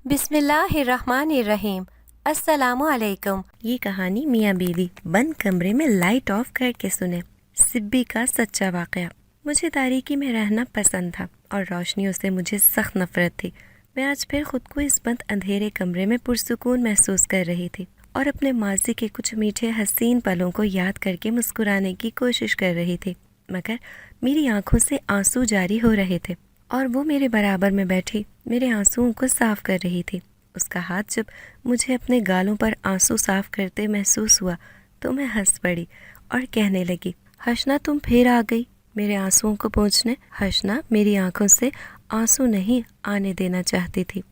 بسم اللہ الرحمن الرحیم۔ السلام علیکم۔ یہ کہانی میاں بیوی بند کمرے میں لائٹ آف کر کے سنے۔ سبی کا سچا واقعہ۔ مجھے تاریکی میں رہنا پسند تھا اور روشنیوں سے مجھے سخت نفرت تھی۔ میں آج پھر خود کو اس بند اندھیرے کمرے میں پرسکون محسوس کر رہی تھی اور اپنے ماضی کے کچھ میٹھے حسین پلوں کو یاد کر کے مسکرانے کی کوشش کر رہی تھی، مگر میری آنکھوں سے آنسو جاری ہو رہے تھے اور وہ میرے برابر میں بیٹھی میرے آنسوؤں کو صاف کر رہی تھی۔ اس کا ہاتھ جب مجھے اپنے گالوں پر آنسو صاف کرتے محسوس ہوا تو میں ہنس پڑی اور کہنے لگی، حسنا تم پھر آ گئی میرے آنسوؤں کو پوچھنے۔ حسنا میری آنکھوں سے آنسو نہیں آنے دینا چاہتی تھی،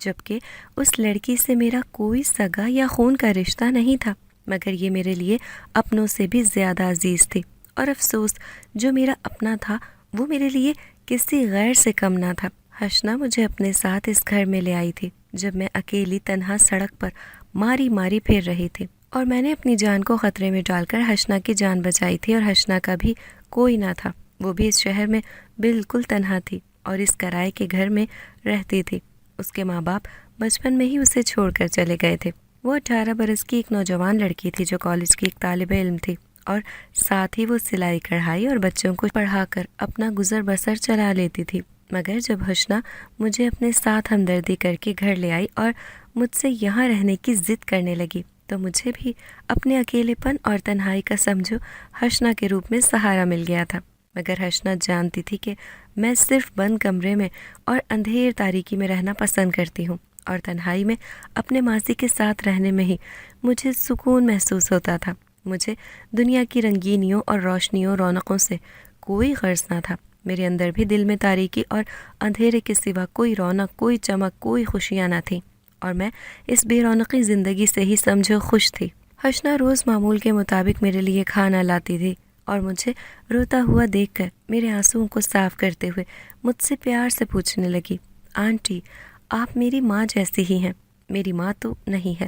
جبکہ اس لڑکی سے میرا کوئی سگا یا خون کا رشتہ نہیں تھا، مگر یہ میرے لیے اپنوں سے بھی زیادہ عزیز تھی، اور افسوس جو میرا اپنا تھا وہ میرے لیے کسی غیر سے کم نہ تھا۔ حسنا مجھے اپنے ساتھ اس گھر میں لے آئی تھی جب میں اکیلی تنہا سڑک پر ماری ماری پھر رہی تھی، اور میں نے اپنی جان کو خطرے میں ڈال کر حسنا کی جان بچائی تھی، اور حسنا کا بھی کوئی نہ تھا۔ وہ بھی اس شہر میں بالکل تنہا تھی اور اس کرائے کے گھر میں رہتی تھی۔ اس کے ماں باپ بچپن میں ہی اسے چھوڑ کر چلے گئے تھے۔ وہ 18 برس کی ایک نوجوان لڑکی تھی جو کالج کی ایک طالب علم تھی، اور ساتھ ہی وہ سلائی کڑھائی اور بچوں کو پڑھا کر اپنا گزر بسر چلا لیتی تھی۔ مگر جب حسنا مجھے اپنے ساتھ ہمدردی کر کے گھر لے آئی اور مجھ سے یہاں رہنے کی ضد کرنے لگی تو مجھے بھی اپنے اکیلے پن اور تنہائی کا سمجھو حسنا کے روپ میں سہارا مل گیا تھا۔ مگر حسنا جانتی تھی کہ میں صرف بند کمرے میں اور اندھیر تاریکی میں رہنا پسند کرتی ہوں، اور تنہائی میں اپنے ماضی کے ساتھ رہنے میں ہی مجھے سکون محسوس ہوتا تھا۔ مجھے دنیا کی رنگینیوں اور روشنیوں رونقوں سے کوئی غرض نہ تھا۔ میرے اندر بھی دل میں تاریکی اور اندھیرے کے سوا کوئی رونق، کوئی چمک، کوئی خوشیاں نہ تھیں، اور میں اس بے رونقی زندگی سے ہی سمجھو خوش تھی۔ حسنا روز معمول کے مطابق میرے لیے کھانا لاتی تھی اور مجھے روتا ہوا دیکھ کر میرے آنسوؤں کو صاف کرتے ہوئے مجھ سے پیار سے پوچھنے لگی، آنٹی آپ میری ماں جیسی ہی ہیں۔ میری ماں تو نہیں ہے،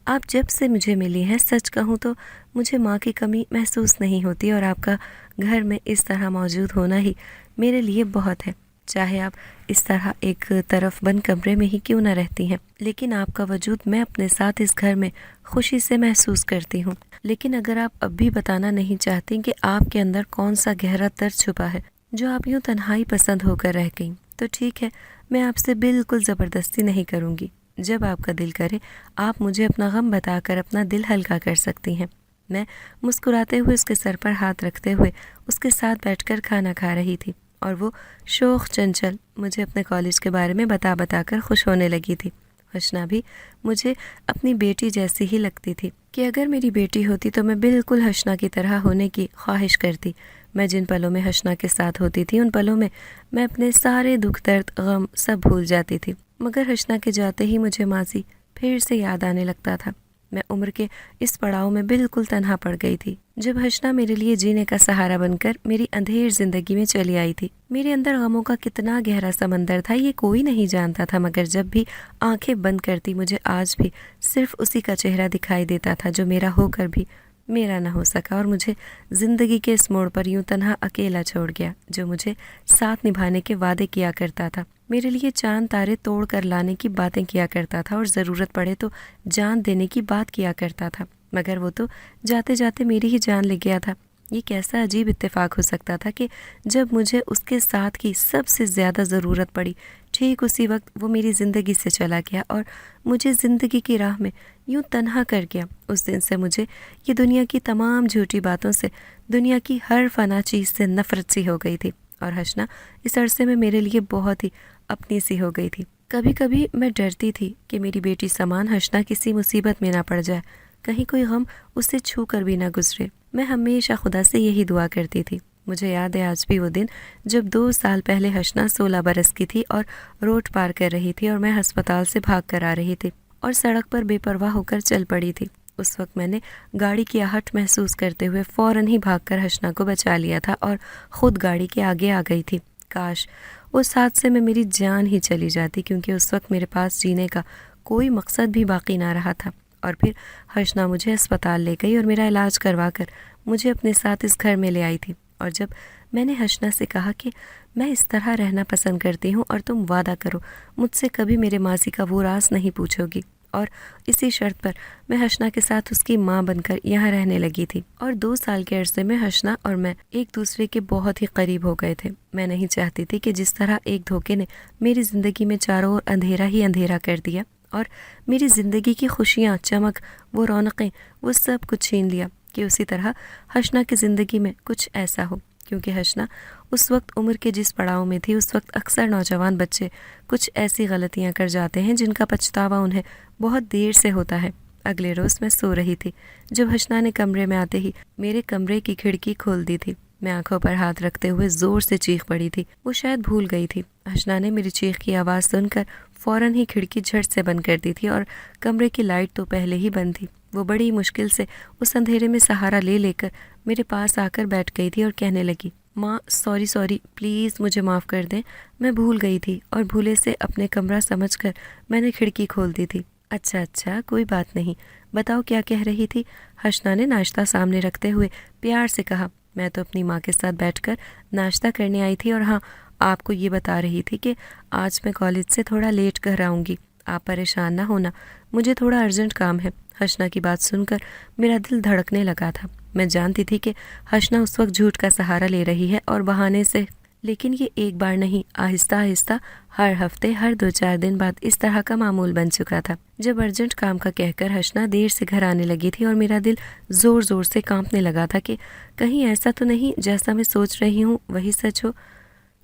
آپ جب سے مجھے ملی ہیں سچ کہوں تو مجھے ماں کی کمی محسوس نہیں ہوتی، اور آپ کا گھر میں اس طرح موجود ہونا ہی میرے لیے بہت ہے۔ چاہے آپ اس طرح ایک طرف بند کمرے میں ہی کیوں نہ رہتی ہیں، لیکن آپ کا وجود میں اپنے ساتھ اس گھر میں خوشی سے محسوس کرتی ہوں۔ لیکن اگر آپ اب بھی بتانا نہیں چاہتی کہ آپ کے اندر کون سا گہرا درد چھپا ہے جو آپ یوں تنہائی پسند ہو کر رہ گئیں، تو ٹھیک ہے، میں آپ سے بالکل زبردستی نہیں کروں گی۔ جب آپ کا دل کرے آپ مجھے اپنا غم بتا کر اپنا دل ہلکا کر سکتی ہیں۔ میں مسکراتے ہوئے اس کے سر پر ہاتھ رکھتے ہوئے اس کے ساتھ بیٹھ کر کھانا کھا رہی تھی، اور وہ شوخ چنچل مجھے اپنے کالج کے بارے میں بتا بتا کر خوش ہونے لگی تھی۔ حسنا بھی مجھے اپنی بیٹی جیسی ہی لگتی تھی کہ اگر میری بیٹی ہوتی تو میں بالکل حسنا کی طرح ہونے کی خواہش کرتی۔ میں جن پلوں میں حسنا کے ساتھ ہوتی تھی ان پلوں میں میں اپنے سارے دکھ درد غم سب بھول جاتی تھی، مگر حسنا کے جاتے ہی مجھے ماضی پھر سے یاد آنے لگتا تھا۔ میں عمر کے اس پڑاؤ میں بالکل تنہا پڑ گئی تھی جب حسنا میرے لیے جینے کا سہارا بن کر میری اندھیر زندگی میں چلی آئی تھی۔ میرے اندر غموں کا کتنا گہرا سمندر تھا یہ کوئی نہیں جانتا تھا، مگر جب بھی آنکھیں بند کرتی مجھے آج بھی صرف اسی کا چہرہ دکھائی دیتا تھا جو میرا ہو کر بھی میرا نہ ہو سکا، اور مجھے زندگی کے اس موڑ پر یوں تنہا اکیلا چھوڑ گیا جو مجھے ساتھ نبھانے کے وعدے کیا کرتا تھا، میرے لیے چاند تارے توڑ کر لانے کی باتیں کیا کرتا تھا، اور ضرورت پڑے تو جان دینے کی بات کیا کرتا تھا، مگر وہ تو جاتے جاتے میری ہی جان لے گیا تھا۔ یہ کیسا عجیب اتفاق ہو سکتا تھا کہ جب مجھے اس کے ساتھ کی سب سے زیادہ ضرورت پڑی ٹھیک اسی وقت وہ میری زندگی سے چلا گیا اور مجھے زندگی کی راہ میں یوں تنہا کر گیا۔ اس دن سے مجھے یہ دنیا کی تمام جھوٹی باتوں سے، دنیا کی ہر فنا چیز سے نفرت سی ہو گئی تھی، اور حسنا اس عرصے میں میرے لیے بہت ہی اپنی سی ہو گئی تھی۔ کبھی کبھی میں ڈرتی تھی کہ میری بیٹی سامان حسنا کسی مصیبت میں نہ پڑ جائے، کہیں کوئی غم اسے چھو کر بھی نہ گزرے۔ میں ہمیشہ خدا سے یہی دعا کرتی تھی۔ مجھے یاد ہے آج بھی وہ دن جب 2 سال پہلے حسنا 16 برس کی تھی اور روڈ پار کر رہی تھی، اور میں ہسپتال سے بھاگ کر آ رہی تھی اور سڑک پر بے پرواہ ہو کر چل پڑی تھی۔ اس وقت میں نے گاڑی کی آہٹ محسوس کرتے ہوئے فوراً ہی بھاگ کر حسنا کو بچا لیا تھا اور خود گاڑی کے آگے آ گئی تھی۔ کاش اس حادثے میں میری جان ہی چلی جاتی، کیونکہ اس وقت میرے پاس جینے کا کوئی مقصد بھی باقی نہ رہا تھا۔ اور پھر حسنا مجھے اسپتال لے گئی اور میرا علاج کروا کر مجھے اپنے ساتھ اس گھر میں لے آئی تھی، اور جب میں نے حسنا سے کہا کہ میں اس طرح رہنا پسند کرتی ہوں اور تم وعدہ کرو مجھ سے کبھی میرے ماضی کا وہ راز نہیں پوچھو گی۔ اور اسی شرط پر میں حسنا کے ساتھ اس کی ماں بن کر یہاں رہنے لگی تھی، اور 2 سال کے عرصے میں حسنا اور میں ایک دوسرے کے بہت ہی قریب ہو گئے تھے۔ میں نہیں چاہتی تھی کہ جس طرح ایک دھوکے نے میری زندگی میں چاروں اور اندھیرا ہی اندھیرا کر دیا اور میری زندگی کی خوشیاں، چمک، وہ رونقیں، وہ سب کچھ چھین لیا، کہ اسی طرح حسنا کی زندگی میں کچھ ایسا ہو۔ کیونکہ حسنا اس وقت عمر کے جس پڑاؤ میں تھی، اس وقت اکثر نوجوان بچے کچھ ایسی غلطیاں کر جاتے ہیں جن کا پچھتاوا انہیں بہت دیر سے ہوتا ہے۔ اگلے روز میں سو رہی تھی جب حسنا نے کمرے میں آتے ہی میرے کمرے کی کھڑکی کھول دی تھی۔ میں آنکھوں پر ہاتھ رکھتے ہوئے زور سے چیخ پڑی تھی۔ وہ شاید بھول گئی تھی۔ حسنا نے میری چیخ کی آواز سن کر فوراً ہی کھڑکی جھٹ سے بند کر دی تھی، اور کمرے کی لائٹ تو پہلے ہی بند تھی۔ وہ بڑی مشکل سے اس اندھیرے میں سہارا لے لے کر میرے پاس آ کر بیٹھ گئی تھی اور کہنے لگی، ماں سوری پلیز مجھے معاف کر دیں، میں بھول گئی تھی اور بھولے سے اپنے کمرہ سمجھ کر میں نے کھڑکی کھول دی تھی۔ اچھا کوئی بات نہیں، بتاؤ کیا کہہ رہی تھی؟ حسنا نے ناشتہ سامنے رکھتے ہوئے پیار سے کہا۔ میں تو اپنی ماں کے ساتھ بیٹھ کر ناشتہ کرنے آئی تھی، اور ہاں، آپ کو یہ بتا رہی تھی کہ آج میں کالج سے تھوڑا لیٹ گھر آؤں گی، آپ پریشان نہ ہونا، مجھے تھوڑا ارجنٹ کام ہے۔ حسنا کی بات سن کر میرا دل دھڑکنے لگا تھا۔ میں جانتی تھی کہ حسنا اس وقت جھوٹ کا سہارا لے رہی ہے اور بہانے سے، لیکن یہ ایک بار نہیں، آہستہ آہستہ ہر ہفتے، ہر 2-4 دن بعد اس طرح کا معمول بن چکا تھا۔ جب ارجنٹ کام کا کہہ کر حسنا دیر سے گھر آنے لگی تھی اور میرا دل زور زور سے کانپنے لگا تھا کہ کہیں ایسا تو نہیں جیسا میں سوچ رہی ہوں وہی سچ ہو۔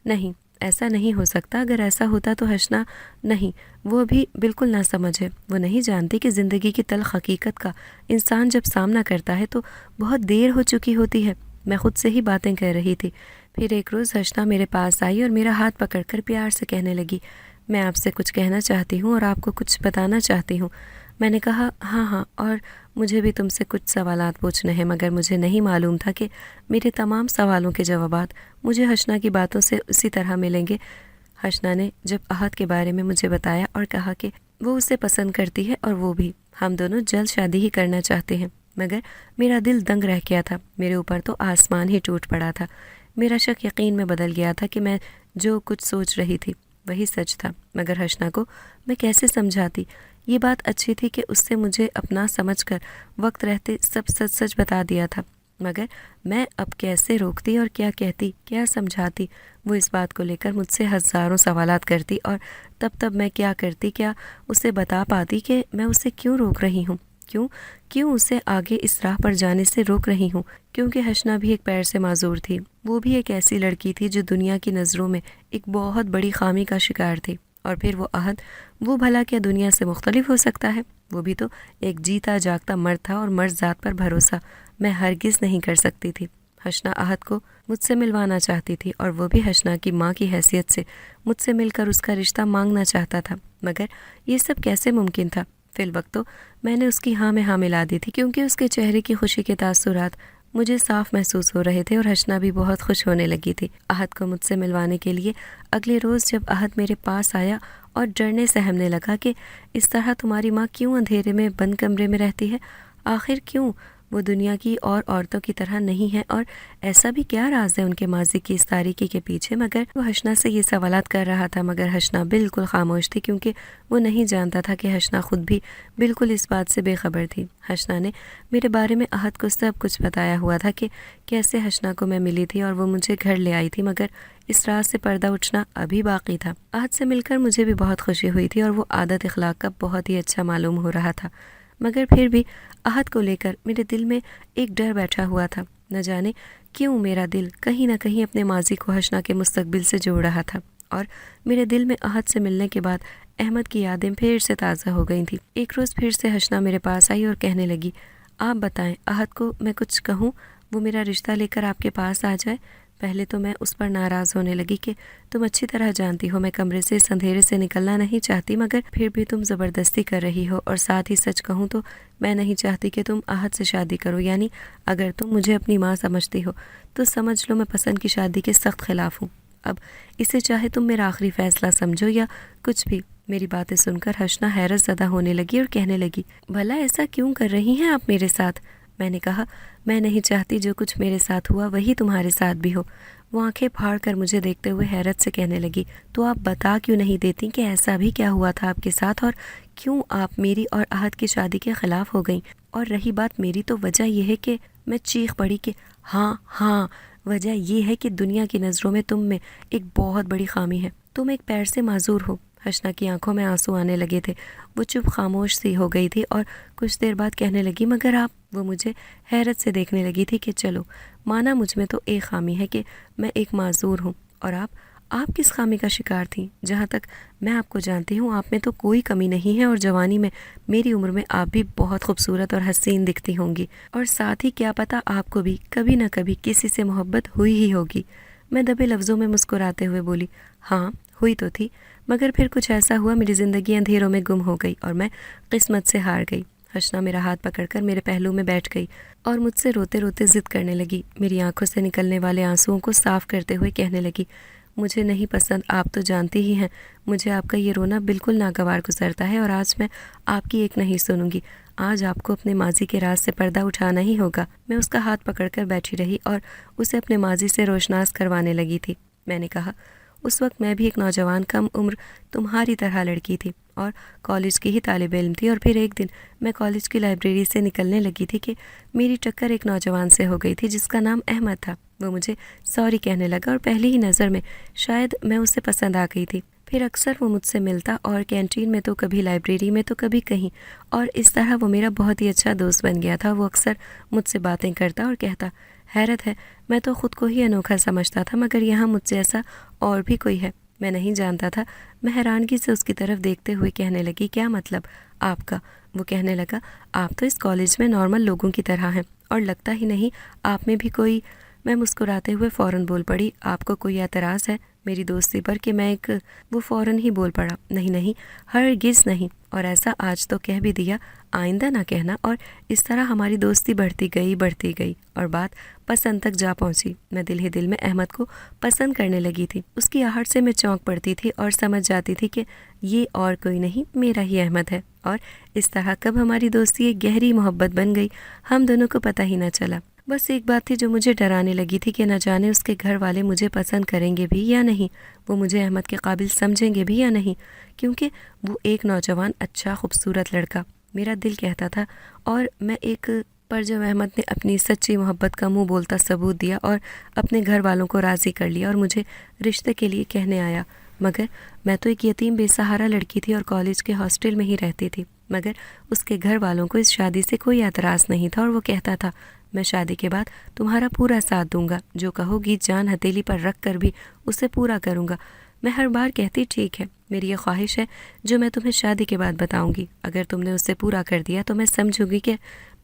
نہیں، ایسا نہیں ہو سکتا۔ اگر ایسا ہوتا تو حسنا نہیں، وہ ابھی بالکل نہ سمجھے۔ وہ نہیں جانتی کہ زندگی کی تلخ حقیقت کا انسان جب سامنا کرتا ہے تو بہت دیر ہو چکی ہوتی ہے۔ میں خود سے ہی باتیں کر رہی تھی۔ پھر ایک روز حسنا میرے پاس آئی اور میرا ہاتھ پکڑ کر پیار سے کہنے لگی، میں آپ سے کچھ کہنا چاہتی ہوں اور آپ کو کچھ بتانا چاہتی ہوں۔ میں نے کہا ہاں، اور مجھے بھی تم سے کچھ سوالات پوچھنے ہیں، مگر مجھے نہیں معلوم تھا کہ میرے تمام سوالوں کے جوابات مجھے حسنا کی باتوں سے اسی طرح ملیں گے۔ حسنا نے جب احد کے بارے میں مجھے بتایا اور کہا کہ وہ اسے پسند کرتی ہے اور وہ بھی، ہم دونوں جلد شادی ہی کرنا چاہتے ہیں، مگر میرا دل دنگ رہ گیا تھا۔ میرے اوپر تو آسمان ہی ٹوٹ پڑا تھا۔ میرا شک یقین میں بدل گیا تھا کہ میں جو کچھ سوچ رہی تھی وہی سچ تھا، مگر حسنا کو میں کیسے سمجھاتی؟ یہ بات اچھی تھی کہ اس سے مجھے اپنا سمجھ کر وقت رہتے سب سچ بتا دیا تھا، مگر میں اب کیسے روکتی اور کیا کہتی، کیا سمجھاتی؟ وہ اس بات کو لے کر مجھ سے ہزاروں سوالات کرتی، اور تب میں کیا کرتی، کیا اسے بتا پاتی کہ میں اسے کیوں روک رہی ہوں، کیوں اسے آگے اس راہ پر جانے سے روک رہی ہوں؟ کیونکہ حسنا بھی ایک پیر سے معذور تھی۔ وہ بھی ایک ایسی لڑکی تھی جو دنیا کی نظروں میں ایک بہت بڑی خامی کا شکار تھی۔ اور پھر وہ احد، وہ بھلا کیا دنیا سے مختلف ہو سکتا ہے؟ وہ بھی تو ایک جیتا جاگتا مرد تھا، اور مرد ذات پر بھروسہ میں ہرگز نہیں کر سکتی تھی۔ حسنا احد کو مجھ سے ملوانا چاہتی تھی، اور وہ بھی حسنا کی ماں کی حیثیت سے مجھ سے مل کر اس کا رشتہ مانگنا چاہتا تھا، مگر یہ سب کیسے ممکن تھا؟ فی الوقت تو میں نے اس کی ہاں میں ہاں ملا دی تھی، کیونکہ اس کے چہرے کی خوشی کے تاثرات مجھے صاف محسوس ہو رہے تھے، اور حسنا بھی بہت خوش ہونے لگی تھی۔ احد کو مجھ سے ملوانے کے لیے اگلے روز جب احد میرے پاس آیا اور ڈرنے سہمنے لگا کہ اس طرح تمہاری ماں کیوں اندھیرے میں بند کمرے میں رہتی ہے، آخر کیوں؟ وہ دنیا کی اور عورتوں کی طرح نہیں ہے، اور ایسا بھی کیا راز ہے ان کے ماضی کی اس تاریکی کے پیچھے؟ مگر وہ حسنا سے یہ سوالات کر رہا تھا، مگر حسنا بالکل خاموش تھی، کیونکہ وہ نہیں جانتا تھا کہ حسنا خود بھی بالکل اس بات سے بے خبر تھی۔ حسنا نے میرے بارے میں احد کو سب کچھ بتایا ہوا تھا کہ کیسے حسنا کو میں ملی تھی اور وہ مجھے گھر لے آئی تھی، مگر اس راز سے پردہ اٹھنا ابھی باقی تھا۔ احد سے مل کر مجھے بھی بہت خوشی ہوئی تھی، اور وہ عادت اخلاق کا بہت ہی اچھا معلوم ہو رہا تھا، مگر پھر بھی احد کو لے کر میرے دل میں ایک ڈر بیٹھا ہوا تھا۔ نہ جانے کیوں میرا دل کہیں نہ کہیں اپنے ماضی کو حسنا کے مستقبل سے جوڑ رہا تھا، اور میرے دل میں احد سے ملنے کے بعد احمد کی یادیں پھر سے تازہ ہو گئی تھیں۔ ایک روز پھر سے حسنا میرے پاس آئی اور کہنے لگی، آپ بتائیں احد کو میں کچھ کہوں، وہ میرا رشتہ لے کر آپ کے پاس آ جائے؟ پہلے تو میں اس پر ناراض ہونے لگی کہ تم اچھی طرح جانتی ہو میں کمرے سے اس اندھیرے سے نکلنا نہیں چاہتی، مگر پھر بھی تم زبردستی کر رہی ہو، اور ساتھ ہی سچ کہوں تو میں نہیں چاہتی کہ تم احد سے شادی کرو، یعنی اگر تم مجھے اپنی ماں سمجھتی ہو تو سمجھ لو میں پسند کی شادی کے سخت خلاف ہوں۔ اب اسے چاہے تم میرا آخری فیصلہ سمجھو یا کچھ بھی۔ میری باتیں سن کر حسنا حیرت زدہ ہونے لگی اور کہنے لگی، بھلا ایسا کیوں کر رہی ہیں آپ میرے ساتھ؟ میں نے کہا، میں نہیں چاہتی جو کچھ میرے ساتھ ہوا وہی تمہارے ساتھ بھی ہو۔ وہ آنکھیں پھاڑ کر مجھے دیکھتے ہوئے حیرت سے کہنے لگی، تو آپ بتا کیوں نہیں دیتی کہ ایسا بھی کیا ہوا تھا آپ کے ساتھ، اور کیوں آپ میری اور احد کی شادی کے خلاف ہو گئیں؟ اور رہی بات میری، تو وجہ یہ ہے کہ میں چیخ پڑی کہ ہاں، وجہ یہ ہے کہ دنیا کی نظروں میں تم میں ایک بہت بڑی خامی ہے، تم ایک پیر سے معذور ہو۔ حسنہ کی آنکھوں میں آنسو آنے لگے تھے، وہ چپ خاموش سی ہو گئی تھی اور کچھ دیر بعد کہنے لگی، مگر آپ؟ وہ مجھے حیرت سے دیکھنے لگی تھی کہ چلو مانا مجھ میں تو ایک خامی ہے کہ میں ایک معذور ہوں، اور آپ کس خامی کا شکار تھیں؟ جہاں تک میں آپ کو جانتی ہوں آپ میں تو کوئی کمی نہیں ہے، اور جوانی میں میری عمر میں آپ بھی بہت خوبصورت اور حسین دکھتی ہوں گی، اور ساتھ ہی کیا پتہ آپ کو بھی کبھی نہ کبھی کسی سے محبت ہوئی ہی ہوگی۔ میں دبے لفظوں میں مسکراتے ہوئے بولی، ہاں ہوئی تو تھی، مگر پھر کچھ ایسا ہوا میری زندگی اندھیروں میں گم ہو گئی اور میں قسمت سے ہار گئی۔ حسنہ میرا ہاتھ پکڑ کر میرے پہلو میں بیٹھ گئی اور مجھ سے روتے روتے ضد کرنے لگی، میری آنکھوں سے نکلنے والے آنسوؤں کو صاف کرتے ہوئے کہنے لگی، مجھے نہیں پسند، آپ تو جانتی ہی ہیں مجھے آپ کا یہ رونا بالکل ناگوار گزرتا ہے، اور آج میں آپ کی ایک نہیں سنوں گی، آج آپ کو اپنے ماضی کے راز سے پردہ اٹھانا ہی ہوگا۔ میں اس کا ہاتھ پکڑ کر بیٹھی رہی اور اسے اپنے ماضی سے روشناس کروانے لگی تھی۔ میں نے کہا، اس وقت میں بھی ایک نوجوان کم عمر تمہاری طرح لڑکی تھی اور کالج کی ہی طالب علم تھی، اور پھر ایک دن میں کالج کی لائبریری سے نکلنے لگی تھی کہ میری ٹکر ایک نوجوان سے ہو گئی تھی جس کا نام احمد تھا۔ وہ مجھے سوری کہنے لگا اور پہلی ہی نظر میں شاید میں اسے پسند آ گئی تھی۔ پھر اکثر وہ مجھ سے ملتا، اور کینٹین میں تو کبھی لائبریری میں تو کبھی کہیں، اور اس طرح وہ میرا بہت ہی اچھا دوست بن گیا تھا۔ وہ اکثر مجھ سے باتیں کرتا اور کہتا، حیرت ہے، میں تو خود کو ہی انوکھا سمجھتا تھا، مگر یہاں مجھ سے ایسا اور بھی کوئی ہے، میں نہیں جانتا تھا۔ میں حیرانگی سے اس کی طرف دیکھتے ہوئے کہنے لگی، کیا مطلب آپ کا؟ وہ کہنے لگا، آپ تو اس کالج میں نارمل لوگوں کی طرح ہیں، اور لگتا ہی نہیں آپ میں بھی کوئی۔ میں مسکراتے ہوئے فوراً بول پڑی، آپ کو کوئی اعتراض ہے میری دوستی پر کہ میں ایک؟ وہ فوراً ہی بول پڑا، نہیں، ہرگز نہیں، اور ایسا آج تو کہہ بھی دیا، آئندہ نہ کہنا۔ اور اس طرح ہماری دوستی بڑھتی گئی اور بات پسند تک جا پہنچی۔ میں دل ہی دل میں احمد کو پسند کرنے لگی تھی، اس کی آہٹ سے میں چونک پڑتی تھی اور سمجھ جاتی تھی کہ یہ اور کوئی نہیں، میرا ہی احمد ہے، اور اس طرح کب ہماری دوستی ایک گہری محبت بن گئی ہم دونوں کو پتہ ہی نہ چلا۔ بس ایک بات تھی جو مجھے ڈرانے لگی تھی کہ نہ جانے اس کے گھر والے مجھے پسند کریں گے بھی یا نہیں، وہ مجھے احمد کے قابل سمجھیں گے بھی یا نہیں، کیونکہ وہ ایک نوجوان اچھا خوبصورت لڑکا، میرا دل کہتا تھا، اور میں ایک پر جب احمد نے اپنی سچی محبت کا منہ بولتا ثبوت دیا اور اپنے گھر والوں کو راضی کر لیا اور مجھے رشتے کے لیے کہنے آیا، مگر میں تو ایک یتیم بے سہارا لڑکی تھی اور کالج کے ہاسٹل میں ہی رہتی تھی، مگر اس کے گھر والوں کو اس شادی سے کوئی اعتراض نہیں تھا، اور وہ کہتا تھا، میں شادی کے بعد تمہارا پورا ساتھ دوں گا، جو کہو گی جان ہتھیلی پر رکھ کر بھی اسے پورا کروں گا۔ میں ہر بار کہتی، ٹھیک ہے، میری یہ خواہش ہے جو میں تمہیں شادی کے بعد بتاؤں گی، اگر تم نے اسے پورا کر دیا تو میں سمجھوں گی کہ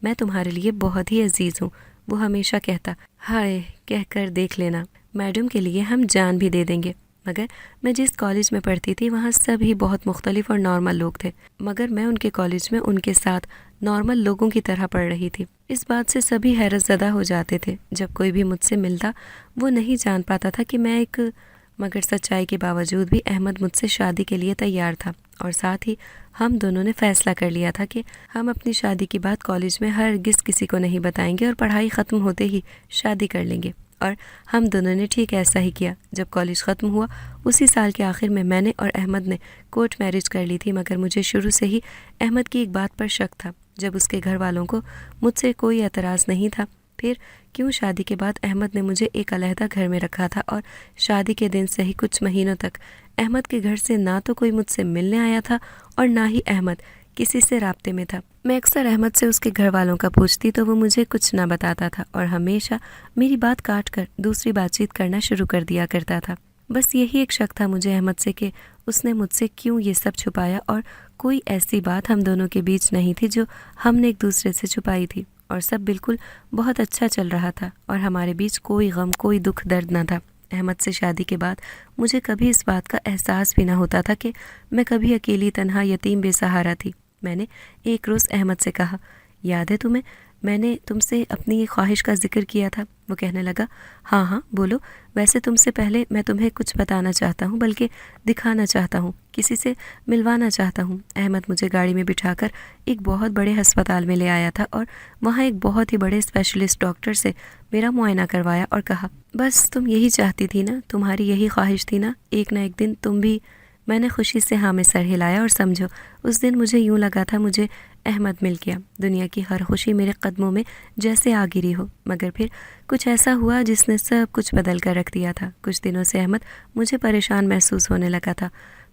میں تمہارے لیے بہت ہی عزیز ہوں۔ وہ ہمیشہ کہتا، ہائے کہہ کر دیکھ لینا، میڈم کے لیے ہم جان بھی دے دیں گے۔ مگر میں جس کالج میں پڑھتی تھی وہاں سب ہی بہت مختلف اور نارمل لوگ تھے، مگر میں ان کے کالج میں ان کے ساتھ نارمل لوگوں کی طرح پڑھ رہی تھی۔ اس بات سے سبھی حیرت زدہ ہو جاتے تھے، جب کوئی بھی مجھ سے ملتا وہ نہیں جان پاتا تھا کہ میں ایک، مگر سچائی کے باوجود بھی احمد مجھ سے شادی کے لیے تیار تھا، اور ساتھ ہی ہم دونوں نے فیصلہ کر لیا تھا کہ ہم اپنی شادی کی بات کالج میں ہرگز کسی کو نہیں بتائیں گے اور پڑھائی ختم ہوتے ہی شادی کر لیں گے، اور ہم دونوں نے ٹھیک ایسا ہی کیا۔ جب کالج ختم ہوا اسی سال کے آخر میں نے اور احمد نے کورٹ میرج کر لی تھی، مگر مجھے شروع سے ہی احمد کی ایک بات پر شک تھا، جب اس کے گھر والوں کو مجھ سے کوئی اعتراض نہیں تھا، پھر کیوں شادی کے بعد احمد نے مجھے ایک علیحدہ گھر میں رکھا تھا، اور شادی کے دن سے ہی کچھ مہینوں تک احمد کے گھر سے نہ تو کوئی مجھ سے ملنے آیا تھا اور نہ ہی احمد کسی سے رابطے میں تھا۔ میں اکثر احمد سے اس کے گھر والوں کا پوچھتی تو وہ مجھے کچھ نہ بتاتا تھا، اور ہمیشہ میری بات کاٹ کر دوسری بات چیت کرنا شروع کر دیا کرتا تھا۔ بس یہی ایک شک تھا مجھے احمد سے کہ اس نے مجھ سے کیوں یہ سب چھپایا، اور کوئی ایسی بات ہم دونوں کے بیچ نہیں تھی جو ہم نے ایک دوسرے سے چھپائی تھی، اور سب بالکل بہت اچھا چل رہا تھا، اور ہمارے بیچ کوئی غم کوئی دکھ درد نہ تھا۔ احمد سے شادی کے بعد مجھے کبھی اس بات کا احساس بھی نہ ہوتا تھا کہ میں کبھی اکیلی تنہا یتیم بے سہارا تھی۔ میں نے ایک روز احمد سے کہا، یاد ہے تمہیں میں نے تم سے اپنی ایک خواہش کا ذکر کیا تھا۔ وہ کہنے لگا ہاں ہاں بولو، ویسے تم سے پہلے میں تمہیں کچھ بتانا چاہتا ہوں، بلکہ دکھانا چاہتا ہوں، کسی سے ملوانا چاہتا ہوں۔ احمد مجھے گاڑی میں بٹھا کر ایک بہت بڑے ہسپتال میں لے آیا تھا اور وہاں ایک بہت ہی بڑے اسپیشلسٹ ڈاکٹر سے میرا معائنہ کروایا اور کہا بس تم یہی چاہتی تھی نا، تمہاری یہی خواہش تھی نا، ایک نہ ایک دن تم بھی۔ میں نے خوشی سے ہاں میں سر ہلایا اور سمجھو اس دن مجھے یوں لگا تھا مجھے احمد مل گیا، دنیا کی ہر خوشی میرے قدموں میں جیسے آ گری ہو۔ مگر پھر کچھ ایسا ہوا جس نے سب کچھ بدل کر رکھ دیا تھا۔ کچھ دنوں سے احمد مجھے پریشان محسوس ہونے لگا تھا۔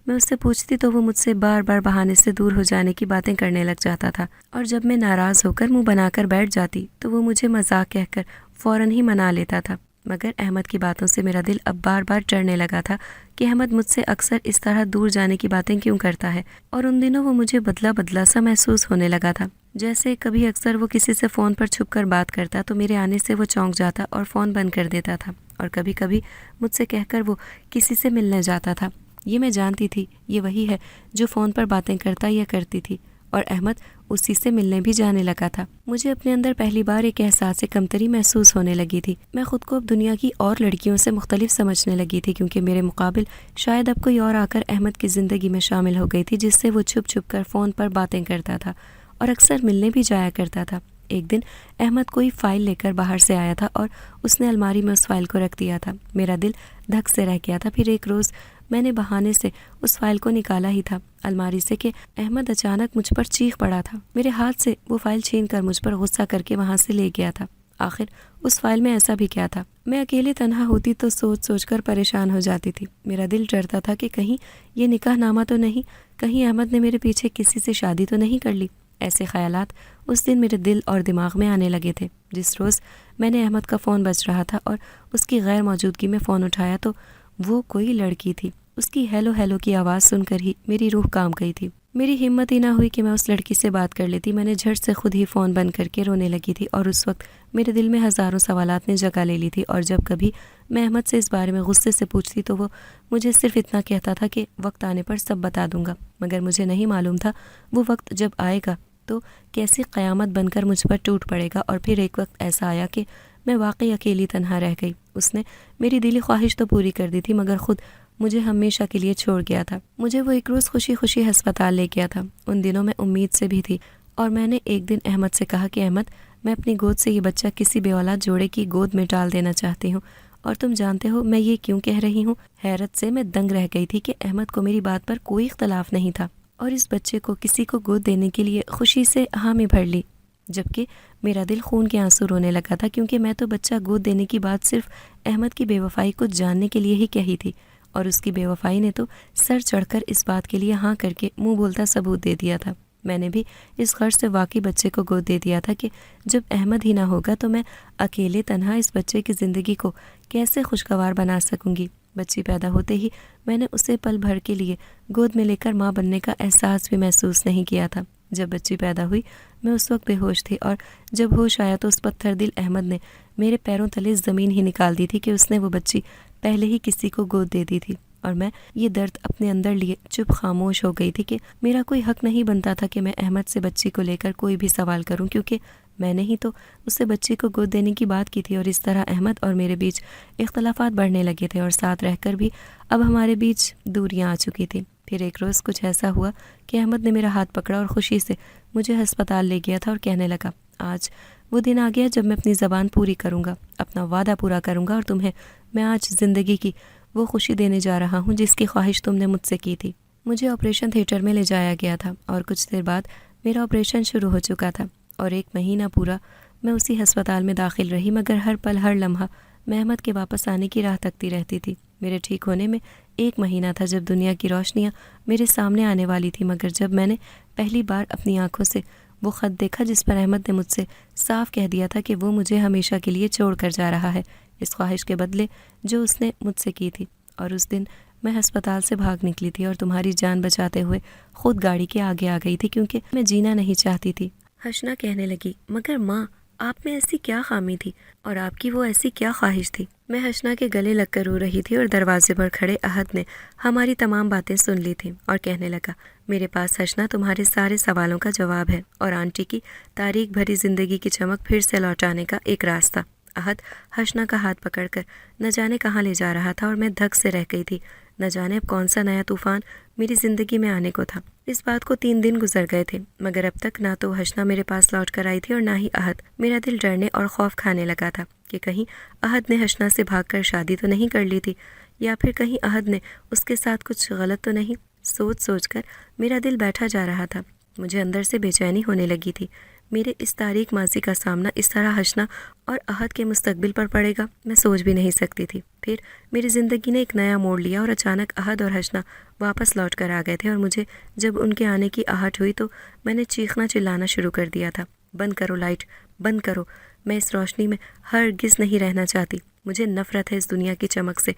میں اس سے پوچھتی تو وہ مجھ سے بار بار بہانے سے دور ہو جانے کی باتیں کرنے لگ جاتا تھا، اور جب میں ناراض ہو کر منہ بنا کر بیٹھ جاتی تو وہ مجھے مذاق کہہ کر فوراً ہی منا لیتا تھا۔ مگر احمد کی باتوں سے میرا دل اب بار بار ڈرنے لگا تھا کہ احمد مجھ سے اکثر اس طرح دور جانے کی باتیں کیوں کرتا ہے، اور ان دنوں وہ مجھے بدلا بدلا سا محسوس ہونے لگا تھا۔ جیسے کبھی اکثر وہ کسی سے فون پر چھپ کر بات کرتا تو میرے آنے سے وہ چونک جاتا اور فون بند کر دیتا تھا، اور کبھی کبھی مجھ سے کہہ کر وہ کسی سے ملنے جاتا تھا۔ یہ میں جانتی تھی یہ وہی ہے جو فون پر باتیں کرتا یا کرتی تھی، اور احمد اسی سے ملنے بھی جانے لگا تھا۔ مجھے اپنے اندر پہلی بار ایک احساس کمتری محسوس ہونے لگی تھی۔ میں خود کو اب دنیا کی اور لڑکیوں سے مختلف سمجھنے لگی تھی، کیونکہ میرے مقابل شاید اب کوئی اور آ کر احمد کی زندگی میں شامل ہو گئی تھی جس سے وہ چھپ چھپ کر فون پر باتیں کرتا تھا اور اکثر ملنے بھی جایا کرتا تھا۔ ایک دن احمد کوئی فائل لے کر باہر سے آیا تھا اور اس نے الماری میں اس فائل کو رکھ دیا تھا۔ میرا دل دھک سے رہ گیا تھا۔ پھر ایک روز میں نے بہانے سے اس فائل کو نکالا ہی تھا الماری سے کہ احمد اچانک مجھ پر چیخ پڑا تھا۔ میرے ہاتھ سے وہ فائل چھین کر مجھ پر غصہ کر کے وہاں سے لے گیا تھا۔ آخر اس فائل میں ایسا بھی کیا تھا؟ میں اکیلے تنہا ہوتی تو سوچ سوچ کر پریشان ہو جاتی تھی۔ میرا دل ڈرتا تھا کہ کہیں یہ نکاح نامہ تو نہیں، کہیں احمد نے میرے پیچھے کسی سے شادی تو نہیں کر لی۔ ایسے خیالات اس دن میرے دل اور دماغ میں آنے لگے تھے۔ جس روز میں نے احمد کا فون بج رہا تھا اور اس کی غیر موجودگی میں فون اٹھایا تو وہ کوئی لڑکی تھی۔ اس کی ہیلو ہیلو کی آواز سن کر ہی میری روح کانپ گئی تھی۔ میری ہمت ہی نہ ہوئی کہ میں اس لڑکی سے بات کر لیتی۔ میں نے جھٹ سے خود ہی فون بند کر کے رونے لگی تھی، اور اس وقت میرے دل میں ہزاروں سوالات نے جگہ لے لی تھی، اور جب کبھی میں احمد سے اس بارے میں غصے سے پوچھتی تو وہ مجھے صرف اتنا کہتا تھا کہ وقت آنے پر سب بتا دوں گا۔ مگر مجھے نہیں معلوم تھا وہ وقت جب آئے گا تو کیسی قیامت بن کر مجھ پر ٹوٹ پڑے گا، اور پھر ایک وقت ایسا آیا کہ میں واقعی اکیلی تنہا رہ گئی۔ اس نے میری دلی خواہش تو پوری کر دی تھی، مگر خود مجھے ہمیشہ کے لیے چھوڑ گیا تھا۔ مجھے وہ ایک روز خوشی خوشی ہسپتال لے گیا تھا۔ ان دنوں میں امید سے بھی تھی، اور میں نے ایک دن احمد سے کہا کہ احمد، میں اپنی گود سے یہ بچہ کسی بے اولاد جوڑے کی گود میں ڈال دینا چاہتی ہوں، اور تم جانتے ہو میں یہ کیوں کہہ رہی ہوں؟ حیرت سے میں دنگ رہ گئی تھی کہ احمد کو میری بات پر کوئی اختلاف نہیں تھا، اور اس بچے کو کسی کو گود دینے کے لیے خوشی سے حامی بھر لی، جبکہ میرا دل خون کے آنسو رونے لگا تھا، کیونکہ میں تو بچہ گود دینے کی بات صرف احمد کی بے وفائی کو جاننے کے لیے ہی کہی تھی، اور اس کی بے وفائی نے تو سر چڑھ کر اس بات کے لیے ہاں کر کے منہ بولتا ثبوت دے دیا تھا۔ میں نے بھی اس غرض سے واقعی بچے کو گود دے دیا تھا کہ جب احمد ہی نہ ہوگا تو میں اکیلے تنہا اس بچے کی زندگی کو کیسے خوشگوار بنا سکوں گی۔ بچی پیدا ہوتے ہی میں نے اسے پل بھر کے لیے گود میں لے کر ماں بننے کا احساس بھی محسوس نہیں کیا تھا۔ جب بچی پیدا ہوئی میں اس وقت بے ہوش تھی، اور جب ہوش آیا تو اس پتھر دل احمد نے میرے پیروں تلے زمین ہی نکال دی تھی کہ اس نے وہ بچی پہلے ہی کسی کو گود دے دی تھی، اور میں یہ درد اپنے اندر لیے چپ خاموش ہو گئی تھی کہ میرا کوئی حق نہیں بنتا تھا کہ میں احمد سے بچی کو لے کر کوئی بھی سوال کروں، کیونکہ میں نے ہی تو اسے بچی کو گود دینے کی بات کی تھی، اور اس طرح احمد اور میرے بیچ اختلافات بڑھنے لگے تھے، اور ساتھ رہ کر بھی اب ہمارے بیچ دوریاں آ چکی تھیں۔ پھر ایک روز کچھ ایسا ہوا کہ احمد نے میرا ہاتھ پکڑا اور خوشی سے مجھے ہسپتال لے گیا تھا، اور کہنے لگا آج وہ دن آ گیا جب میں اپنی زبان پوری کروں گا، اپنا وعدہ پورا کروں گا، اور تمہیں میں آج زندگی کی وہ خوشی دینے جا رہا ہوں جس کی خواہش تم نے مجھ سے کی تھی۔ مجھے آپریشن تھیٹر میں لے جایا گیا تھا، اور کچھ دیر بعد میرا آپریشن شروع ہو چکا تھا، اور 1 مہینہ پورا میں اسی ہسپتال میں داخل رہی، مگر ہر پل ہر لمحہ میں احمد کے واپس آنے کی راہ تکتی رہتی تھی۔ میرے ٹھیک ہونے میں 1 مہینہ تھا جب دنیا کی روشنیاں میرے سامنے آنے والی تھی، مگر جب میں نے پہلی بار اپنی آنکھوں سے وہ خط دیکھا جس پر احمد نے مجھ سے صاف کہہ دیا تھا کہ وہ مجھے ہمیشہ کے لیے چھوڑ کر جا رہا ہے، اس خواہش کے بدلے جو اس نے مجھ سے کی تھی، اور اس دن میں ہسپتال سے بھاگ نکلی تھی اور تمہاری جان بچاتے ہوئے خود گاڑی کے آگے آ گئی تھی، کیونکہ میں جینا نہیں چاہتی تھی۔ حشنا کہنے لگی مگر ماں آپ میں ایسی کیا خامی تھی اور آپ کی وہ ایسی کیا خواہش تھی؟ میں حسنا کے گلے لگ کر رو رہی تھی اور دروازے پر کھڑے احد نے ہماری تمام باتیں سن لی تھیں اور کہنے لگا، میرے پاس حسنا تمہارے سارے سوالوں کا جواب ہے اور آنٹی کی تاریک بھری زندگی کی چمک پھر سے لوٹانے کا ایک راستہ۔ احد حسنا کا ہاتھ پکڑ کر نہ جانے کہاں لے جا رہا تھا اور میں دھک سے رہ گئی تھی، نہ جانے اب کون سا نیا طوفان میری زندگی میں آنے کو تھا۔ اس بات کو 3 دن گزر گئے تھے مگر اب تک نہ تو حسنا میرے پاس لوٹ کر آئی تھی اور نہ ہی احد۔ میرا دل ڈرنے اور خوف کھانے لگا تھا کہ کہیں احد نے حسنا سے بھاگ کر شادی تو نہیں کر لی تھی، یا پھر کہیں احد نے اس کے ساتھ کچھ غلط تو نہیں۔ سوچ سوچ کر میرا دل بیٹھا جا رہا تھا، مجھے اندر سے بے چینی ہونے لگی تھی۔ میرے اس تاریک ماضی کا سامنا اس طرح حسنا اور احد کے مستقبل پر پڑے گا، میں سوچ بھی نہیں سکتی تھی۔ پھر میری زندگی نے ایک نیا موڑ لیا اور اچانک احد اور حسنا واپس لوٹ کر آ گئے تھے اور مجھے جب ان کے آنے کی آہٹ ہوئی تو میں نے چیخنا چلانا شروع کر دیا تھا، بند کرو لائٹ، بند کرو، میں اس روشنی میں ہرگز نہیں رہنا چاہتی، مجھے نفرت ہے اس دنیا کی چمک سے۔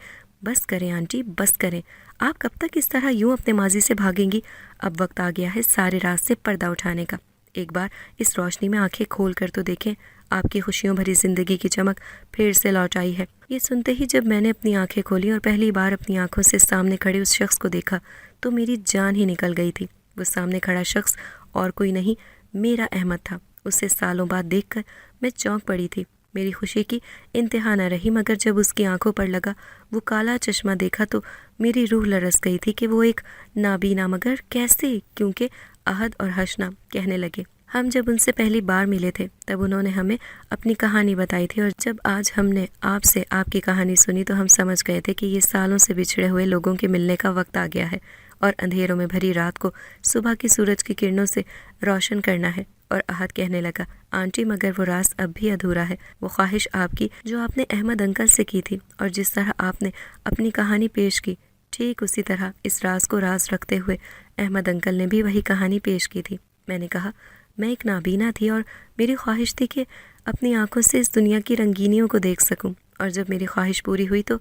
بس کریں آنٹی، بس کریں، آپ کب تک اس طرح یوں اپنے ماضی سے بھاگیں گی؟ اب وقت آ گیا ہے سارے راز سے پردہ اٹھانے کا۔ ایک بار اس روشنی میں آنکھیں کھول کر تو دیکھیں، آپ کی خوشیوں بھری زندگی کی چمک پھر سے لوٹ آئی ہے۔ یہ سنتے ہی جب میں نے اپنی آنکھیں کھولی اور پہلی بار اپنی آنکھوں سے سامنے کھڑے اس شخص کو دیکھا تو میری جان ہی نکل گئی تھی۔ وہ سامنے کھڑا شخص اور کوئی نہیں، میرا احمد تھا۔ اسے سالوں بعد دیکھ کر میں چونک پڑی تھی۔ میری خوشی کی انتہا نہ رہی مگر جب اس کی آنکھوں پر لگا وہ کالا چشمہ دیکھا تو میری روح لرز گئی تھی کہ وہ ایک نابینا، مگر کیسے؟ کیونکہ احد اور حسنا کہنے لگے، ہم جب ان سے پہلی بار ملے تھے تب انہوں نے ہمیں اپنی کہانی بتائی تھی، اور جب آج ہم نے آپ سے آپ کی کہانی سنی تو ہم سمجھ گئے تھے کہ یہ سالوں سے بچھڑے ہوئے لوگوں کے ملنے کا وقت آ گیا ہے اور اندھیروں میں بھری رات کو صبح کی سورج کی کرنوں سے روشن کرنا ہے۔ اور احد کہنے لگا، آنٹی مگر وہ راز اب بھی ادھورا ہے، وہ خواہش آپ کی جو آپ نے احمد انکل سے کی تھی، اور جس طرح آپ نے اپنی کہانی پیش کی ٹھیک اسی طرح اس راز کو راز رکھتے ہوئے احمد انکل نے بھی وہی کہانی پیش کی تھی۔ میں نے کہا، میں ایک نابینا تھی اور میری خواہش تھی کہ اپنی آنکھوں سے اس دنیا کی رنگینیوں کو دیکھ سکوں، اور جب میری خواہش پوری ہوئی تو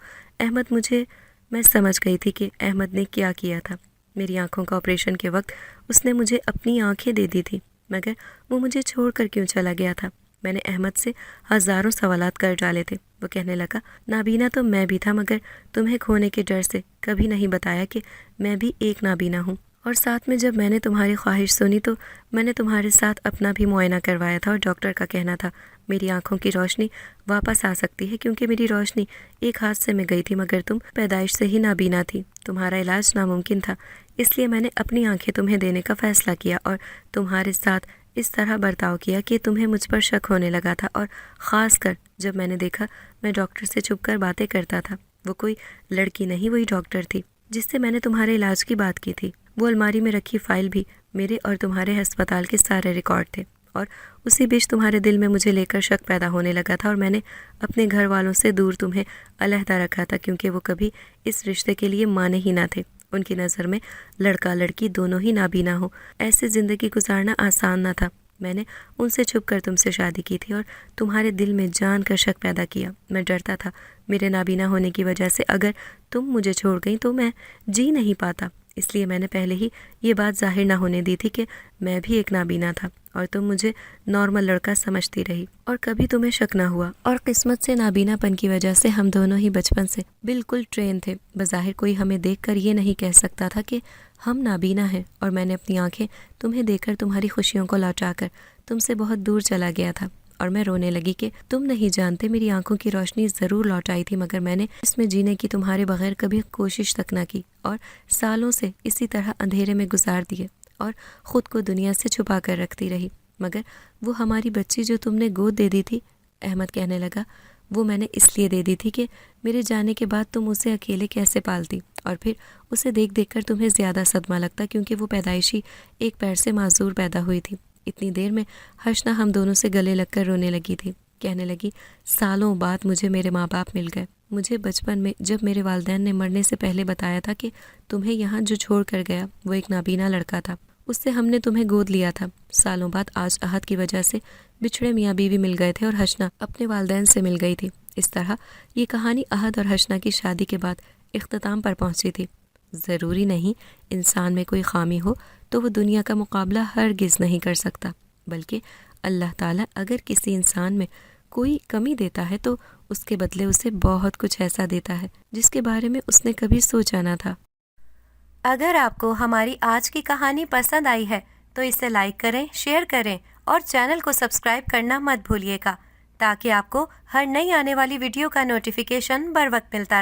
میں سمجھ گئی تھی کہ احمد نے کیا کیا تھا۔ میری آنکھوں کا آپریشن کے وقت اس نے مجھے اپنی آنکھیں دے دی تھی، مگر وہ مجھے چھوڑ کر کیوں چلا گیا تھا؟ میں نے احمد سے ہزاروں سوالات کر ڈالے تھے۔ وہ کہنے لگا، نابینا تو میں بھی تھا مگر تمہیں کھونے کے ڈر سے کبھی نہیں بتایا کہ میں بھی ایک نابینا ہوں، اور ساتھ میں جب میں نے تمہاری خواہش سنی تو میں نے تمہارے ساتھ اپنا بھی معائنہ کروایا تھا، اور ڈاکٹر کا کہنا تھا میری آنکھوں کی روشنی واپس آ سکتی ہے کیونکہ میری روشنی ایک حادثے میں گئی تھی، مگر تم پیدائش سے ہی نابینا تھی، تمہارا علاج ناممکن تھا، اس لیے میں نے اپنی آنکھیں تمہیں دینے کا فیصلہ کیا اور تمہارے ساتھ اس طرح برتاؤ کیا کہ تمہیں مجھ پر شک ہونے لگا تھا، اور خاص کر جب میں نے دیکھا میں ڈاکٹر سے چھپ کر باتیں کرتا تھا۔ وہ کوئی لڑکی نہیں، وہی ڈاکٹر تھی جس سے میں نے تمہارے علاج کی بات کی تھی۔ وہ الماری میں رکھی فائل بھی میرے اور تمہارے ہسپتال کے سارے ریکارڈ تھے، اور اسی بیچ تمہارے دل میں مجھے لے کر شک پیدا ہونے لگا تھا، اور میں نے اپنے گھر والوں سے دور تمہیں علیحدہ رکھا تھا کیونکہ وہ کبھی اس رشتے کے لیے مانے ہی نہ تھے۔ ان کی نظر میں لڑکا لڑکی دونوں ہی نابینا ہو، ایسے زندگی گزارنا آسان نہ تھا۔ میں نے ان سے چھپ کر تم سے شادی کی تھی اور تمہارے دل میں جان کر شک پیدا کیا۔ میں ڈرتا تھا میرے نابینا ہونے کی وجہ سے اگر تم مجھے چھوڑ گئیں تو میں جی نہیں پاتا، اس لیے میں نے پہلے ہی یہ بات ظاہر نہ ہونے دی تھی کہ میں بھی ایک نابینا تھا، اور تم مجھے نارمل لڑکا سمجھتی رہی اور کبھی تمہیں شک نہ ہوا۔ اور قسمت سے نابینا پن کی وجہ سے ہم دونوں ہی بچپن سے بالکل ٹرین تھے۔ بظاہر کوئی ہمیں دیکھ کر یہ نہیں کہہ سکتا تھا کہ ہم نابینا ہیں، اور میں نے اپنی آنکھیں تمہیں دے کر تمہاری خوشیوں کو لوٹا کر تم سے بہت دور چلا گیا تھا، اور میں رونے لگی کہ تم نہیں جانتے میری آنکھوں کی روشنی ضرور لوٹ آئی تھی، مگر میں نے اس میں جینے کی تمہارے بغیر کبھی کوشش تک نہ کی، اور سالوں سے اسی طرح اندھیرے میں گزار دیے اور خود کو دنیا سے چھپا کر رکھتی رہی۔ مگر وہ ہماری بچی جو تم نے گود دے دی تھی، احمد کہنے لگا، وہ میں نے اس لیے دے دی تھی کہ میرے جانے کے بعد تم اسے اکیلے کیسے پالتی، اور پھر اسے دیکھ دیکھ کر تمہیں زیادہ صدمہ لگتا کیونکہ وہ پیدائشی ایک پیر سے معذور پیدا ہوئی تھی۔ اتنی دیر میں حسنا ہم دونوں سے گلے لگ کر رونے لگی تھی، کہنے لگی، سالوں بعد مجھے میرے ماں باپ مل گئے۔ مجھے بچپن میں جب میرے والدین نے مرنے سے پہلے بتایا تھا کہ تمہیں یہاں جو چھوڑ کر گیا وہ ایک نابینا لڑکا تھا، اس سے ہم نے تمہیں گود لیا تھا۔ سالوں بعد آج احد کی وجہ سے بچھڑے میاں بیوی مل گئے تھے اور حسنا اپنے والدین سے مل گئی تھی۔ اس طرح یہ کہانی احد اور حسنا کی شادی کے بعد اختتام پر پہنچی تھی۔ ضروری نہیں انسان میں کوئی خامی ہو تو وہ دنیا کا مقابلہ ہرگز نہیں کر سکتا، بلکہ اللہ تعالیٰ اگر کسی انسان میں کوئی کمی دیتا ہے تو اس کے بدلے اسے بہت کچھ ایسا دیتا ہے جس کے بارے میں اس نے کبھی سوچا نہ تھا۔ اگر آپ کو ہماری آج کی کہانی پسند آئی ہے تو اسے لائک کریں، شیئر کریں اور چینل کو سبسکرائب کرنا مت بھولیے گا تاکہ آپ کو ہر نئی آنے والی ویڈیو کا نوٹیفیکیشن بر وقت ملتا رہے۔